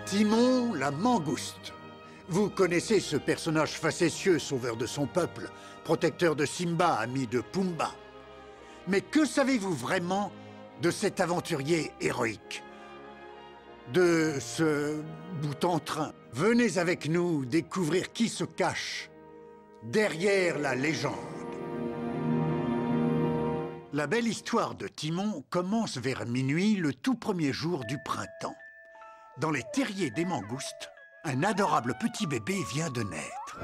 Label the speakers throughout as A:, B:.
A: Timon la mangouste. Vous connaissez ce personnage facétieux, sauveur de son peuple, protecteur de Simba, ami de Pumba. Mais que savez-vous vraiment de cet aventurier héroïque? De ce bout en train? Venez avec nous découvrir qui se cache derrière la légende. La belle histoire de Timon commence vers minuit le tout premier jour du printemps. Dans les terriers des mangoustes, un adorable petit bébé vient de naître.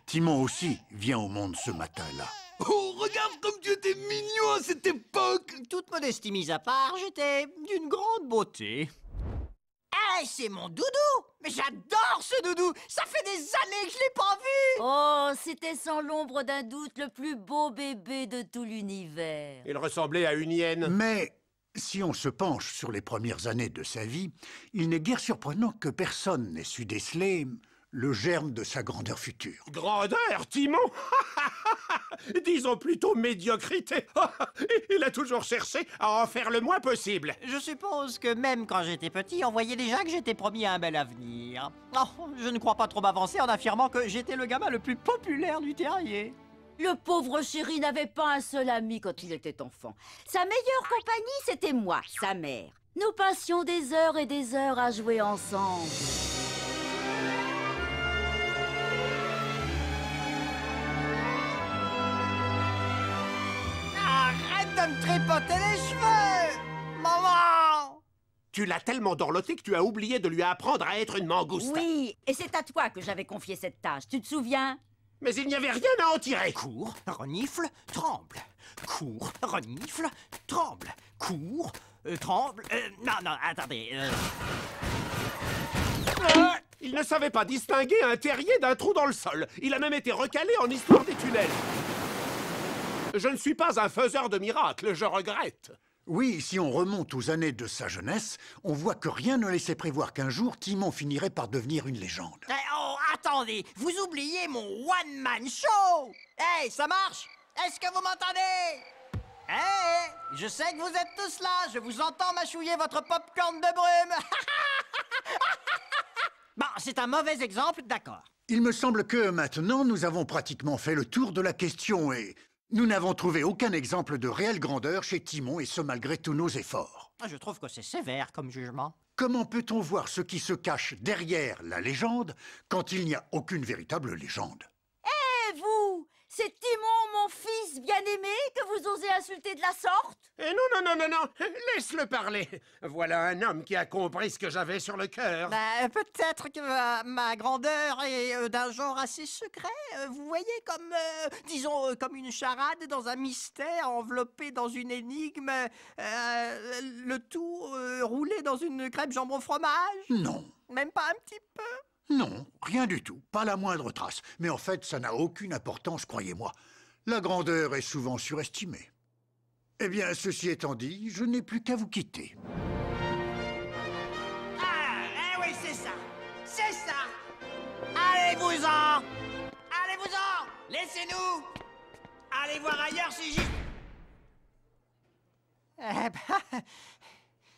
A: Timon aussi vient au monde ce matin-là.
B: Oh, regarde comme tu étais mignon à cette époque!
C: Toute modestie mise à part, j'étais d'une grande beauté. Ah, c'est mon doudou! Mais j'adore ce doudou! Ça fait des années que je l'ai pas vu!
D: Oh, c'était sans l'ombre d'un doute le plus beau bébé de tout l'univers.
E: Il ressemblait à une hyène.
A: Mais si on se penche sur les premières années de sa vie, il n'est guère surprenant que personne n'ait su déceler le germe de sa grandeur future.
E: Grandeur, Timon? Disons plutôt médiocrité. Il a toujours cherché à en faire le moins possible.
C: Je suppose que même quand j'étais petit, on voyait déjà que j'étais promis à un bel avenir. Oh, je ne crois pas trop m'avancer en affirmant que j'étais le gamin le plus populaire du terrier.
D: Le pauvre chéri n'avait pas un seul ami quand il était enfant. Sa meilleure compagnie, c'était moi, sa mère. Nous passions des heures et des heures à jouer ensemble.
C: Arrête de me tripoter les cheveux! Maman!
E: Tu l'as tellement dorloté que tu as oublié de lui apprendre à être une mangouste.
D: Oui, et c'est à toi que j'avais confié cette tâche, tu te souviens?
E: Mais il n'y avait rien à en tirer.
C: Cours, renifle, tremble. Cours, renifle, tremble. Cours, tremble. Non, attendez.
E: Il ne savait pas distinguer un terrier d'un trou dans le sol. Il a même été recalé en histoire des tunnels. Je ne suis pas un faiseur de miracles, je regrette.
A: Oui, si on remonte aux années de sa jeunesse, on voit que rien ne laissait prévoir qu'un jour, Timon finirait par devenir une légende.
C: Oh, attendez, vous oubliez mon one-man show! Hey, ça marche? Est-ce que vous m'entendez? Hey, je sais que vous êtes tous là, je vous entends mâchouiller votre popcorn de brume. Bon, c'est un mauvais exemple, d'accord.
A: Il me semble que maintenant, nous avons pratiquement fait le tour de la question et nous n'avons trouvé aucun exemple de réelle grandeur chez Timon, et ce malgré tous nos efforts.
C: Je trouve que c'est sévère comme jugement.
A: Comment peut-on voir ce qui se cache derrière la légende quand il n'y a aucune véritable légende?
D: Et vous? C'est Timon, mon fils bien-aimé, que vous osez insulter de la sorte?
E: Et non, laisse-le parler. Voilà un homme qui a compris ce que j'avais sur le cœur.
C: Peut-être que ma grandeur est d'un genre assez secret. Vous voyez, comme, disons, comme une charade dans un mystère enveloppé dans une énigme, le tout roulé dans une crêpe jambon-fromage?
A: Non.
C: Même pas un petit peu?
A: Non, rien du tout, pas la moindre trace. Mais en fait, ça n'a aucune importance, croyez-moi. La grandeur est souvent surestimée. Eh bien, ceci étant dit, je n'ai plus qu'à vous quitter.
C: Oui, c'est ça! C'est ça! Allez-vous-en! Allez-vous-en! Laissez-nous! Allez voir ailleurs si j'y...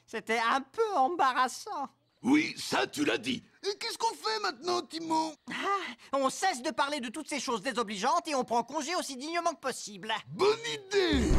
C: C'était un peu embarrassant.
B: Oui, ça tu l'as dit. Et qu'est-ce qu'on fait maintenant, Timon?
C: On cesse de parler de toutes ces choses désobligeantes et on prend congé aussi dignement que possible.
B: Bonne idée!